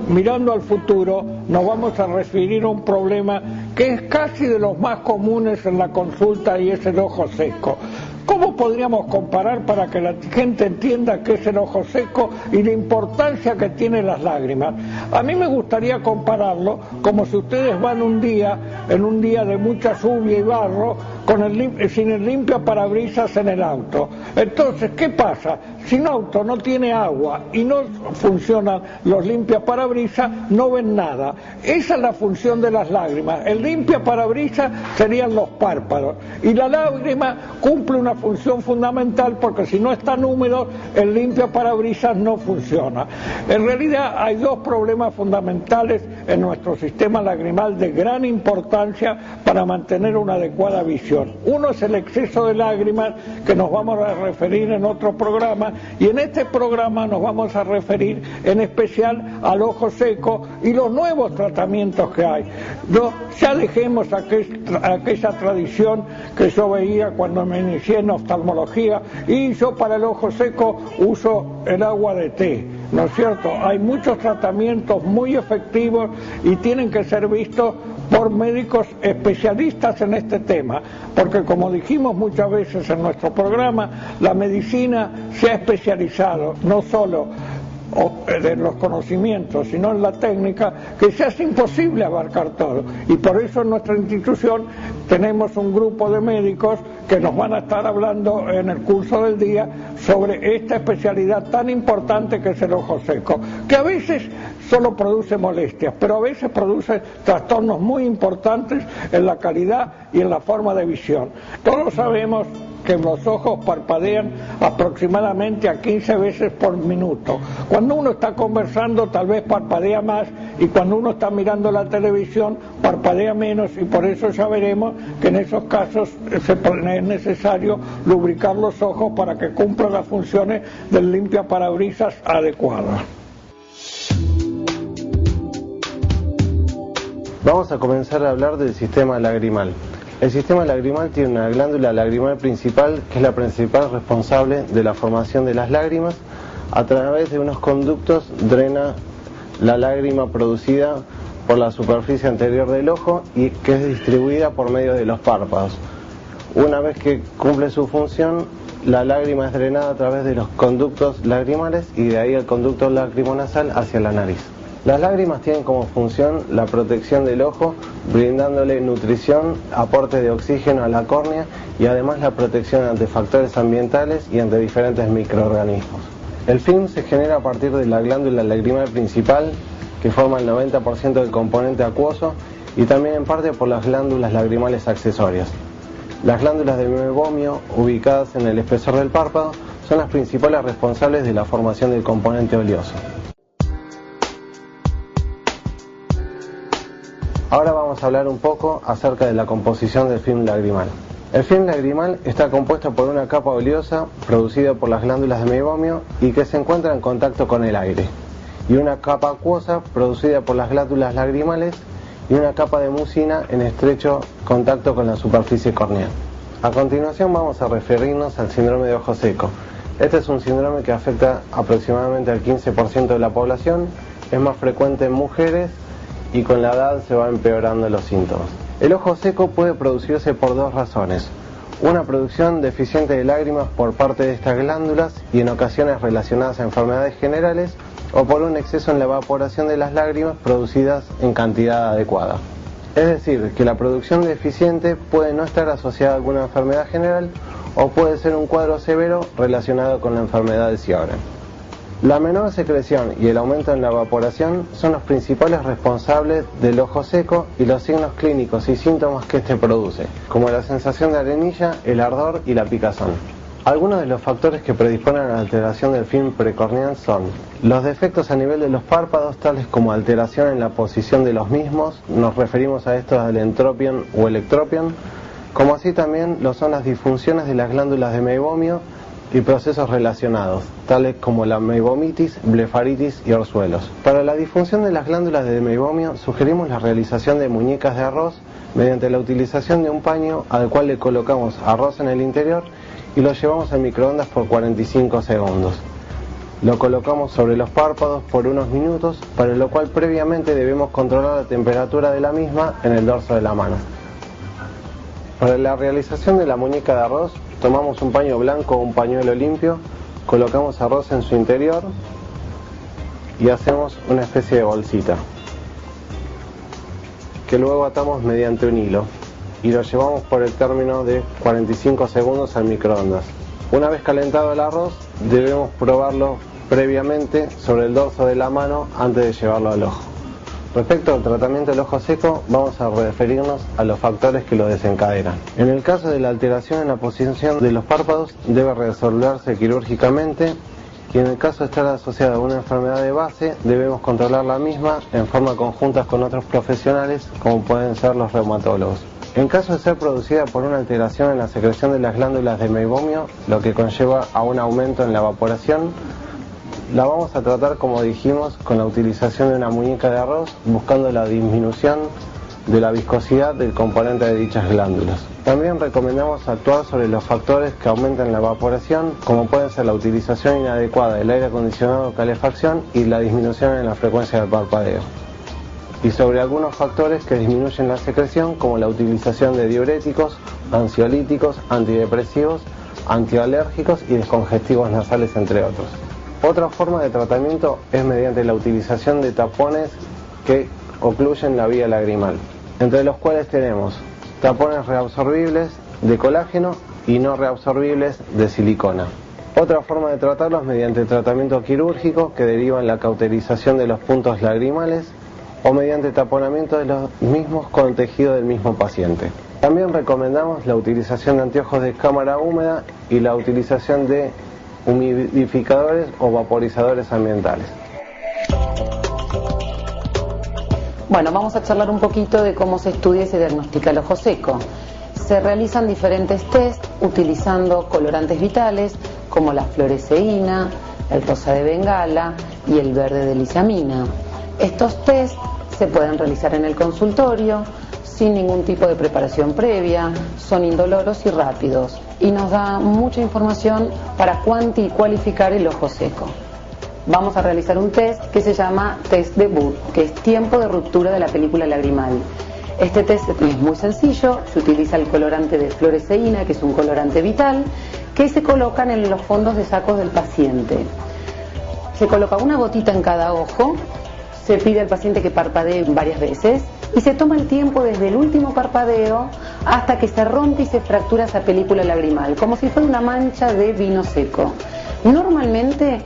mirando al futuro, nos vamos a referir a un problema que es casi de los más comunes en la consulta y es el ojo seco. ¿Cómo podríamos comparar para que la gente entienda qué es el ojo seco y la importancia que tienen las lágrimas? A mí me gustaría compararlo como si ustedes van en un día de mucha lluvia y barro, sin el limpiaparabrisas en el auto. Entonces, ¿qué pasa? Si un auto no tiene agua y no funcionan los limpiaparabrisas, no ven nada. Esa es la función de las lágrimas. El limpiaparabrisas serían los párpados y la lágrima cumple una función fundamental porque si no están húmedos, el limpiaparabrisas no funciona. En realidad hay dos problemas fundamentales en nuestro sistema lagrimal de gran importancia para mantener una adecuada visión. Uno es el exceso de lágrimas, que nos vamos a referir en otro programa, y en este programa nos vamos a referir en especial al ojo seco y los nuevos tratamientos que hay. Ya dejemos aquella tradición que yo veía cuando me inicié en oftalmología, y yo para el ojo seco uso el agua de té, ¿no es cierto? Hay muchos tratamientos muy efectivos y tienen que ser vistos por médicos especialistas en este tema, porque como dijimos muchas veces en nuestro programa, la medicina se ha especializado no solo en los conocimientos, sino en la técnica, que se hace imposible abarcar todo, y por eso en nuestra institución tenemos un grupo de médicos que nos van a estar hablando en el curso del día sobre esta especialidad tan importante que es el ojo seco, que a veces solo produce molestias, pero a veces produce trastornos muy importantes en la calidad y en la forma de visión. Todos sabemos que los ojos parpadean aproximadamente a 15 veces por minuto. Cuando uno está conversando tal vez parpadea más, y cuando uno está mirando la televisión parpadea menos, y por eso ya veremos que en esos casos es necesario lubricar los ojos para que cumplan las funciones del limpiaparabrisas adecuadas. Vamos a comenzar a hablar del sistema lagrimal. El sistema lagrimal tiene una glándula lagrimal principal, que es la principal responsable de la formación de las lágrimas. A través de unos conductos drena la lágrima producida por la superficie anterior del ojo y que es distribuida por medio de los párpados. Una vez que cumple su función, la lágrima es drenada a través de los conductos lagrimales y de ahí el conducto lacrimonasal hacia la nariz. Las lágrimas tienen como función la protección del ojo, brindándole nutrición, aporte de oxígeno a la córnea y además la protección ante factores ambientales y ante diferentes microorganismos. El film se genera a partir de la glándula lagrimal principal, que forma el 90% del componente acuoso, y también en parte por las glándulas lagrimales accesorias. Las glándulas de meiomio, ubicadas en el espesor del párpado, son las principales responsables de la formación del componente oleoso. Ahora vamos a hablar un poco acerca de la composición del film lagrimal. El film lagrimal está compuesto por una capa oleosa producida por las glándulas de meiomio y que se encuentra en contacto con el aire, y una capa acuosa producida por las glándulas lagrimales y una capa de mucina en estrecho contacto con la superficie corneal. A continuación vamos a referirnos al síndrome de ojo seco. Este es un síndrome que afecta aproximadamente al 15% de la población, es más frecuente en mujeres y con la edad se van empeorando los síntomas. El ojo seco puede producirse por dos razones: una producción deficiente de lágrimas por parte de estas glándulas y en ocasiones relacionadas a enfermedades generales, o por un exceso en la evaporación de las lágrimas producidas en cantidad adecuada. Es decir, que la producción deficiente puede no estar asociada a alguna enfermedad general o puede ser un cuadro severo relacionado con la enfermedad de Sjögren. La menor secreción y el aumento en la evaporación son los principales responsables del ojo seco y los signos clínicos y síntomas que este produce, como la sensación de arenilla, el ardor y la picazón. Algunos de los factores que predisponen a la alteración del film precorneal son los defectos a nivel de los párpados, tales como alteración en la posición de los mismos, nos referimos a esto al entropion o electropion, como así también lo son las disfunciones de las glándulas de meiomio y procesos relacionados, tales como la meibomitis, blefaritis y orzuelos. Para la disfunción de las glándulas de meiomio sugerimos la realización de muñecas de arroz mediante la utilización de un paño al cual le colocamos arroz en el interior y lo llevamos al microondas por 45 segundos. Lo colocamos sobre los párpados por unos minutos, para lo cual previamente debemos controlar la temperatura de la misma en el dorso de la mano. Para la realización de la muñeca de arroz, tomamos un paño blanco o un pañuelo limpio, colocamos arroz en su interior y hacemos una especie de bolsita, que luego atamos mediante un hilo y lo llevamos por el término de 45 segundos al microondas. Una vez calentado el arroz, debemos probarlo previamente sobre el dorso de la mano antes de llevarlo al ojo. Respecto al tratamiento del ojo seco, vamos a referirnos a los factores que lo desencadenan. En el caso de la alteración en la posición de los párpados, debe resolverse quirúrgicamente, y en el caso de estar asociada a una enfermedad de base, debemos controlar la misma en forma conjunta con otros profesionales, como pueden ser los reumatólogos. En caso de ser producida por una alteración en la secreción de las glándulas de meibomio, lo que conlleva a un aumento en la evaporación, la vamos a tratar, como dijimos, con la utilización de una muñeca de arroz, buscando la disminución de la viscosidad del componente de dichas glándulas. También recomendamos actuar sobre los factores que aumentan la evaporación, como pueden ser la utilización inadecuada del aire acondicionado o calefacción y la disminución en la frecuencia del parpadeo. Y sobre algunos factores que disminuyen la secreción, como la utilización de diuréticos, ansiolíticos, antidepresivos, antialérgicos y descongestivos nasales, entre otros. Otra forma de tratamiento es mediante la utilización de tapones que ocluyen la vía lagrimal, entre los cuales tenemos tapones reabsorbibles de colágeno y no reabsorbibles de silicona. Otra forma de tratarlo es mediante tratamiento quirúrgico, que deriva en la cauterización de los puntos lagrimales o mediante taponamiento de los mismos con tejido del mismo paciente. También recomendamos la utilización de anteojos de cámara húmeda y la utilización de humidificadores o vaporizadores ambientales. Bueno, vamos a charlar un poquito de cómo se estudia y se diagnostica el ojo seco. Se realizan diferentes test utilizando colorantes vitales como la fluoresceína, el rosa de Bengala y el verde de lisamina. Estos test se pueden realizar en el consultorio sin ningún tipo de preparación previa, son indoloros y rápidos y nos da mucha información para cualificar el ojo seco. Vamos a realizar un test que se llama test de Wood, que es tiempo de ruptura de la película lagrimal. Este test es muy sencillo, se utiliza el colorante de fluoresceína, que es un colorante vital, que se colocan en los fondos de sacos del paciente. Se coloca una gotita en cada ojo, se pide al paciente que parpadee varias veces y se toma el tiempo desde el último parpadeo hasta que se rompe y se fractura esa película lagrimal, como si fuera una mancha de vino seco. Normalmente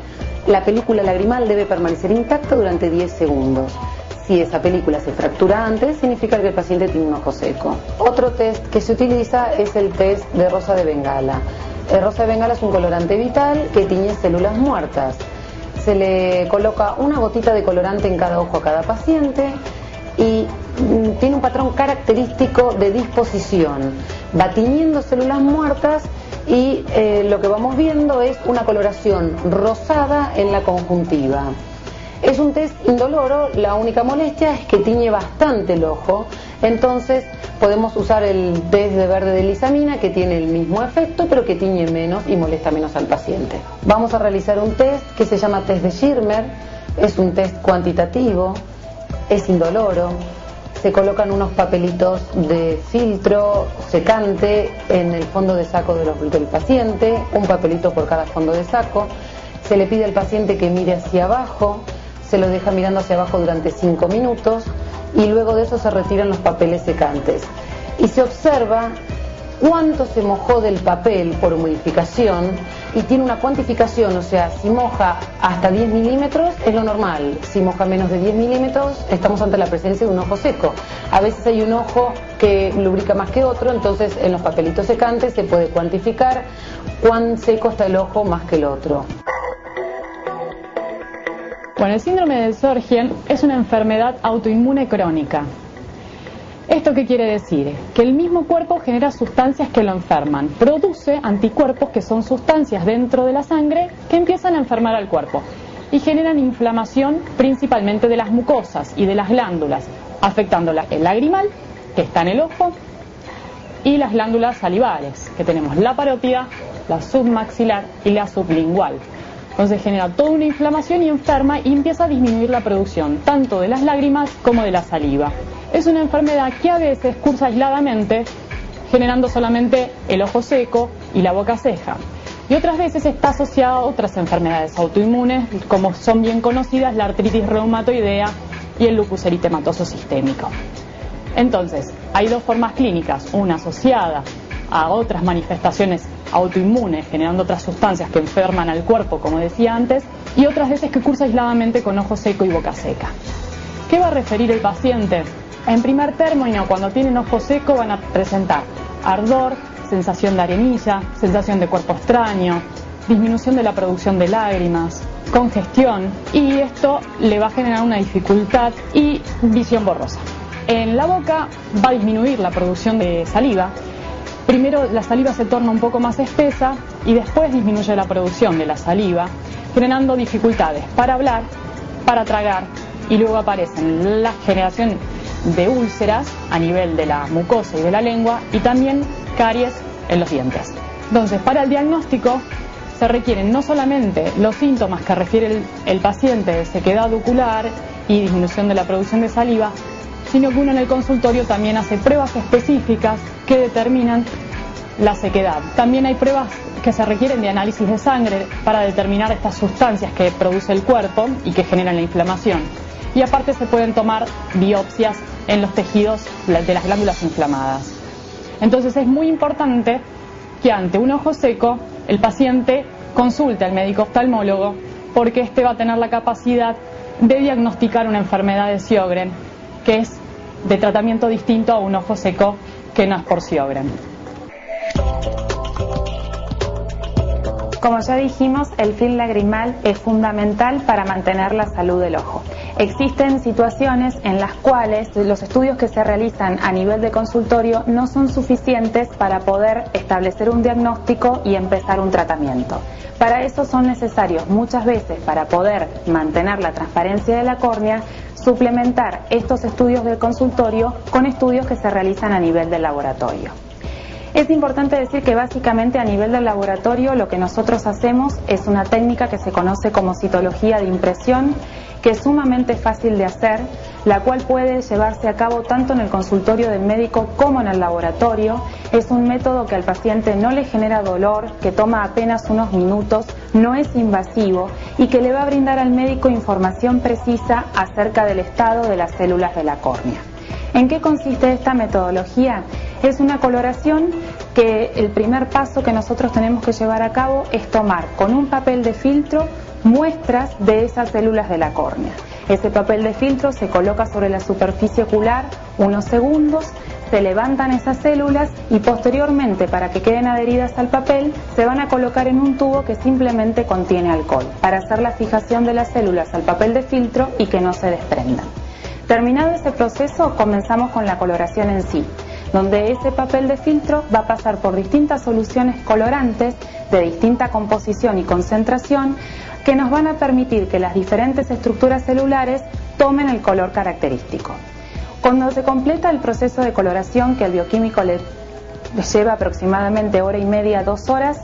la película lagrimal debe permanecer intacta durante 10 segundos. Si esa película se fractura antes, significa que el paciente tiene un ojo seco. Otro test que se utiliza es el test de rosa de Bengala. El rosa de Bengala es un colorante vital que tiñe células muertas. Se le coloca una gotita de colorante en cada ojo a cada paciente y tiene un patrón característico de disposición. Va tiñendo células muertas y lo que vamos viendo es una coloración rosada en la conjuntiva. Es un test indoloro, la única molestia es que tiñe bastante el ojo, entonces podemos usar el test de verde de lisamina, que tiene el mismo efecto pero que tiñe menos y molesta menos al paciente. Vamos a realizar un test que se llama test de Schirmer, es un test cuantitativo, es indoloro. Se colocan unos papelitos de filtro secante en el fondo de saco del paciente, un papelito por cada fondo de saco. Se le pide al paciente que mire hacia abajo, se lo deja mirando hacia abajo durante 5 minutos y luego de eso se retiran los papeles secantes. Y se observa cuánto se mojó del papel por humidificación y tiene una cuantificación, o sea, si moja hasta 10 milímetros es lo normal, si moja menos de 10 milímetros estamos ante la presencia de un ojo seco. A veces hay un ojo que lubrica más que otro, entonces en los papelitos secantes se puede cuantificar cuán seco está el ojo más que el otro. Bueno, el síndrome de Sjögren es una enfermedad autoinmune crónica. ¿Esto qué quiere decir? Que el mismo cuerpo genera sustancias que lo enferman, produce anticuerpos que son sustancias dentro de la sangre que empiezan a enfermar al cuerpo y generan inflamación principalmente de las mucosas y de las glándulas, afectando el lagrimal, que está en el ojo, y las glándulas salivales, que tenemos la parótida, la submaxilar y la sublingual. Entonces genera toda una inflamación y enferma y empieza a disminuir la producción, tanto de las lágrimas como de la saliva. Es una enfermedad que a veces cursa aisladamente, generando solamente el ojo seco y la boca ceja. Y otras veces está asociada a otras enfermedades autoinmunes, como son bien conocidas la artritis reumatoidea y el lupus eritematoso sistémico. Entonces, hay dos formas clínicas, una asociada a otras manifestaciones autoinmunes, generando otras sustancias que enferman al cuerpo, como decía antes, y otras veces que cursa aisladamente con ojo seco y boca seca. ¿Qué va a referir el paciente? En primer término, cuando tienen ojo seco van a presentar ardor, sensación de arenilla, sensación de cuerpo extraño, disminución de la producción de lágrimas, congestión, y esto le va a generar una dificultad y visión borrosa. En la boca va a disminuir la producción de saliva. Primero la saliva se torna un poco más espesa y después disminuye la producción de la saliva, generando dificultades para hablar, para tragar, y luego aparecen la generación de úlceras a nivel de la mucosa y de la lengua y también caries en los dientes. Entonces, para el diagnóstico se requieren no solamente los síntomas que refiere el paciente de sequedad ocular y disminución de la producción de saliva, sino que uno en el consultorio también hace pruebas específicas que determinan la sequedad. También hay pruebas que se requieren de análisis de sangre para determinar estas sustancias que produce el cuerpo y que generan la inflamación. Y aparte se pueden tomar biopsias en los tejidos de las glándulas inflamadas. Entonces es muy importante que ante un ojo seco el paciente consulte al médico oftalmólogo, porque este va a tener la capacidad de diagnosticar una enfermedad de Sjögren, que es de tratamiento distinto a un ojo seco que no es por Sjögren. Como ya dijimos, el film lagrimal es fundamental para mantener la salud del ojo. Existen situaciones en las cuales los estudios que se realizan a nivel de consultorio no son suficientes para poder establecer un diagnóstico y empezar un tratamiento. Para eso son necesarios muchas veces, para poder mantener la transparencia de la córnea, suplementar estos estudios del consultorio con estudios que se realizan a nivel del laboratorio. Es importante decir que básicamente a nivel del laboratorio lo que nosotros hacemos es una técnica que se conoce como citología de impresión, que es sumamente fácil de hacer, la cual puede llevarse a cabo tanto en el consultorio del médico como en el laboratorio. Es un método que al paciente no le genera dolor, que toma apenas unos minutos, no es invasivo y que le va a brindar al médico información precisa acerca del estado de las células de la córnea. ¿En qué consiste esta metodología? Es una coloración que el primer paso que nosotros tenemos que llevar a cabo es tomar con un papel de filtro muestras de esas células de la córnea. Ese papel de filtro se coloca sobre la superficie ocular unos segundos, se levantan esas células y posteriormente, para que queden adheridas al papel, se van a colocar en un tubo que simplemente contiene alcohol, para hacer la fijación de las células al papel de filtro y que no se desprendan. Terminado ese proceso, comenzamos con la coloración en sí, donde ese papel de filtro va a pasar por distintas soluciones colorantes de distinta composición y concentración que nos van a permitir que las diferentes estructuras celulares tomen el color característico. Cuando se completa el proceso de coloración, que al bioquímico le lleva aproximadamente hora y media, 2 horas,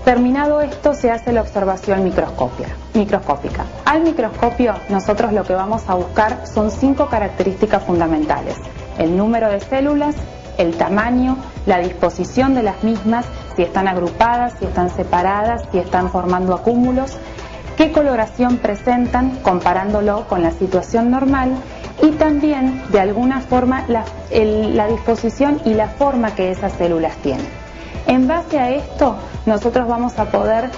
terminado esto se hace la observación microscópica. Al microscopio nosotros lo que vamos a buscar son 5 características fundamentales: el número de células, el tamaño, la disposición de las mismas, si están agrupadas, si están separadas, si están formando acúmulos, qué coloración presentan comparándolo con la situación normal, y también de alguna forma la disposición y la forma que esas células tienen. En base a esto nosotros vamos a poder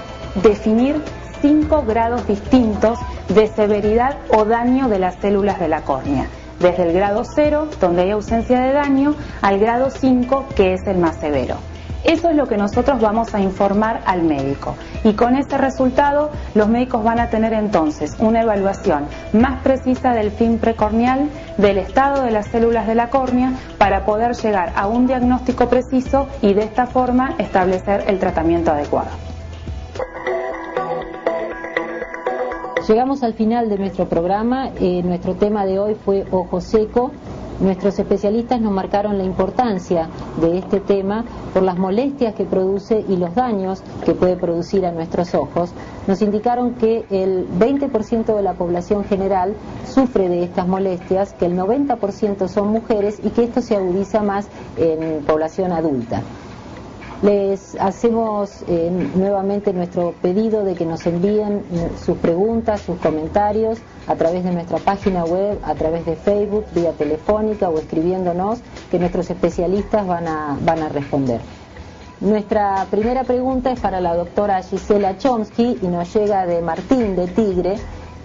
definir 5 grados distintos de severidad o daño de las células de la córnea, desde el grado 0, donde hay ausencia de daño, al grado 5, que es el más severo. Eso es lo que nosotros vamos a informar al médico, y con ese resultado los médicos van a tener entonces una evaluación más precisa del film precorneal, del estado de las células de la córnea, para poder llegar a un diagnóstico preciso y de esta forma establecer el tratamiento adecuado. Llegamos al final de nuestro programa. Nuestro tema de hoy fue ojo seco. Nuestros especialistas nos marcaron la importancia de este tema por las molestias que produce y los daños que puede producir a nuestros ojos. Nos indicaron que el 20% de la población general sufre de estas molestias, que el 90% son mujeres y que esto se agudiza más en población adulta. Les hacemos nuevamente nuestro pedido de que nos envíen sus preguntas, sus comentarios a través de nuestra página web, a través de Facebook, vía telefónica o escribiéndonos, que nuestros especialistas van a responder. Nuestra primera pregunta es para la doctora Gisela Chomsky y nos llega de Martín de Tigre,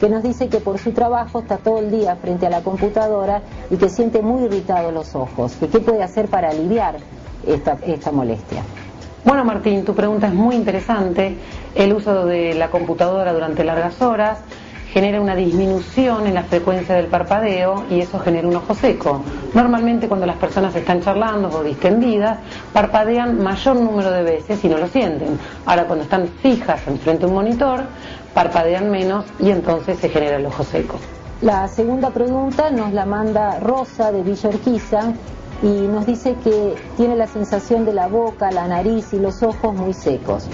que nos dice que por su trabajo está todo el día frente a la computadora y que siente muy irritados los ojos. ¿Qué puede hacer para aliviar esta molestia? Bueno, Martín, tu pregunta es muy interesante. El uso de la computadora durante largas horas genera una disminución en la frecuencia del parpadeo y eso genera un ojo seco. Normalmente cuando las personas están charlando o distendidas, parpadean mayor número de veces y no lo sienten. Ahora cuando están fijas enfrente a un monitor, parpadean menos y entonces se genera el ojo seco. La segunda pregunta nos la manda Rosa de Villa Urquiza y nos dice que tiene la sensación de la boca, la nariz y los ojos muy secos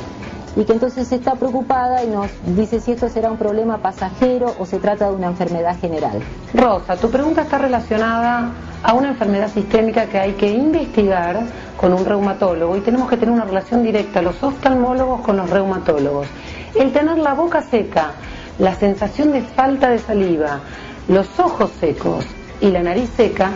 y que entonces está preocupada y nos dice si esto será un problema pasajero o se trata de una enfermedad general. Rosa, tu pregunta está relacionada a una enfermedad sistémica que hay que investigar con un reumatólogo y tenemos que tener una relación directa los oftalmólogos con los reumatólogos. El tener la boca seca, la sensación de falta de saliva, los ojos secos y la nariz seca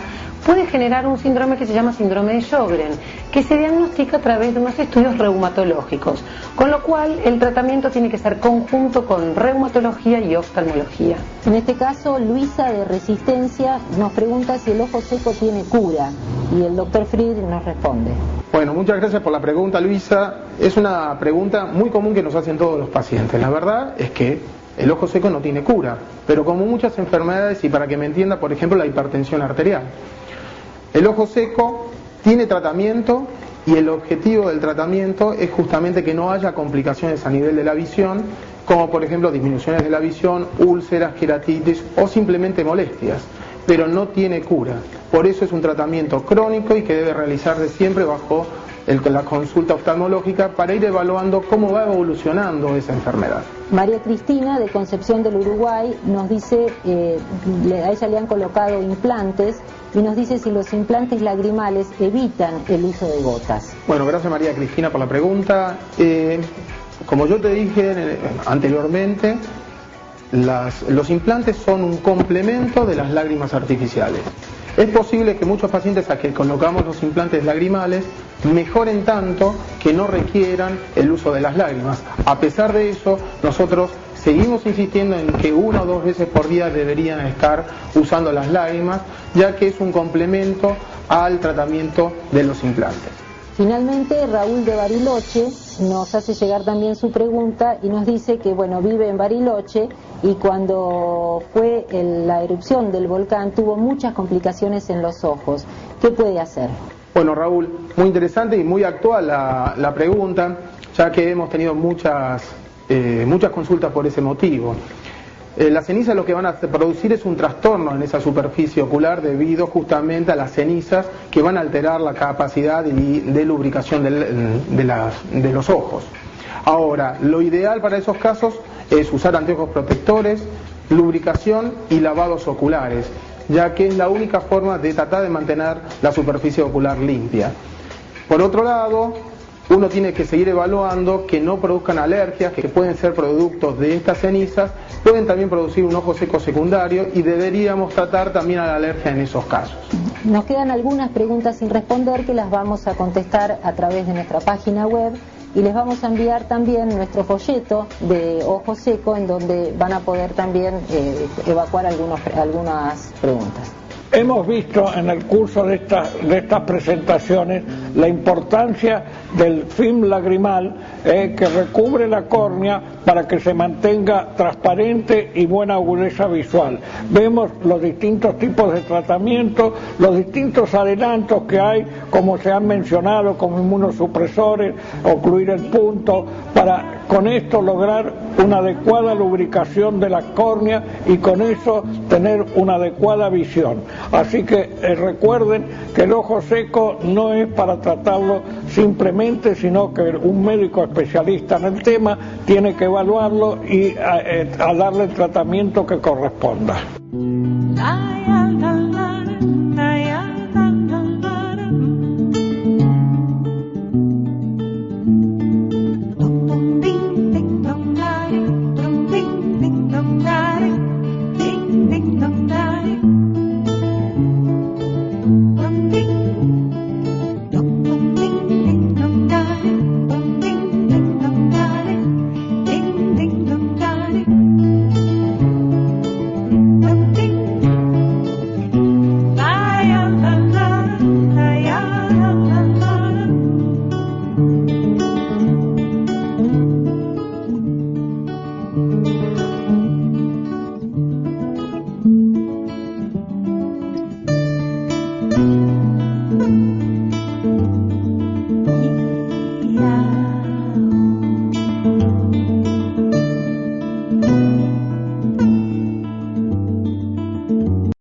puede generar un síndrome que se llama síndrome de Sjögren, que se diagnostica a través de unos estudios reumatológicos, con lo cual el tratamiento tiene que ser conjunto con reumatología y oftalmología. En este caso, Luisa de Resistencia nos pregunta si el ojo seco tiene cura y el doctor Fried nos responde. Bueno, muchas gracias por la pregunta, Luisa. Es una pregunta muy común que nos hacen todos los pacientes. La verdad es que el ojo seco no tiene cura, pero como muchas enfermedades, y para que me entienda, por ejemplo, la hipertensión arterial. El ojo seco tiene tratamiento y el objetivo del tratamiento es justamente que no haya complicaciones a nivel de la visión, como por ejemplo disminuciones de la visión, úlceras, queratitis o simplemente molestias, pero no tiene cura. Por eso es un tratamiento crónico y que debe realizarse siempre bajo la consulta oftalmológica para ir evaluando cómo va evolucionando esa enfermedad. María Cristina de Concepción del Uruguay nos dice, a ella le han colocado implantes y nos dice si los implantes lagrimales evitan el uso de gotas. Bueno, gracias María Cristina por la pregunta. Como yo te dije anteriormente, los implantes son un complemento de las lágrimas artificiales. Es posible que muchos pacientes a que colocamos los implantes lagrimales mejoren tanto que no requieran el uso de las lágrimas. A pesar de eso, nosotros seguimos insistiendo en que 1 o 2 veces por día deberían estar usando las lágrimas, ya que es un complemento al tratamiento de los implantes. Finalmente, Raúl de Bariloche nos hace llegar también su pregunta y nos dice que vive en Bariloche y cuando fue la erupción del volcán tuvo muchas complicaciones en los ojos. ¿Qué puede hacer? Bueno, Raúl, muy interesante y muy actual la pregunta, ya que hemos tenido muchas consultas por ese motivo. Las cenizas lo que van a producir es un trastorno en esa superficie ocular debido justamente a las cenizas que van a alterar la capacidad de lubricación de los ojos. Ahora, lo ideal para esos casos es usar anteojos protectores, lubricación y lavados oculares, ya que es la única forma de tratar de mantener la superficie ocular limpia. Por otro lado, uno tiene que seguir evaluando que no produzcan alergias, que pueden ser productos de estas cenizas, pueden también producir un ojo seco secundario y deberíamos tratar también a la alergia en esos casos. Nos quedan algunas preguntas sin responder que las vamos a contestar a través de nuestra página web y les vamos a enviar también nuestro folleto de ojo seco en donde van a poder también evacuar algunas preguntas. Hemos visto en el curso de estas presentaciones la importancia del film lagrimal que recubre la córnea para que se mantenga transparente y buena agudeza visual. Vemos los distintos tipos de tratamiento, los distintos adelantos que hay, como se han mencionado, como inmunosupresores, ocluir el punto, para con esto lograr una adecuada lubricación de la córnea y con eso tener una adecuada visión. Así que recuerden que el ojo seco no es para tratarlo simplemente, sino que un médico especialista en el tema tiene que evaluarlo y a darle el tratamiento que corresponda.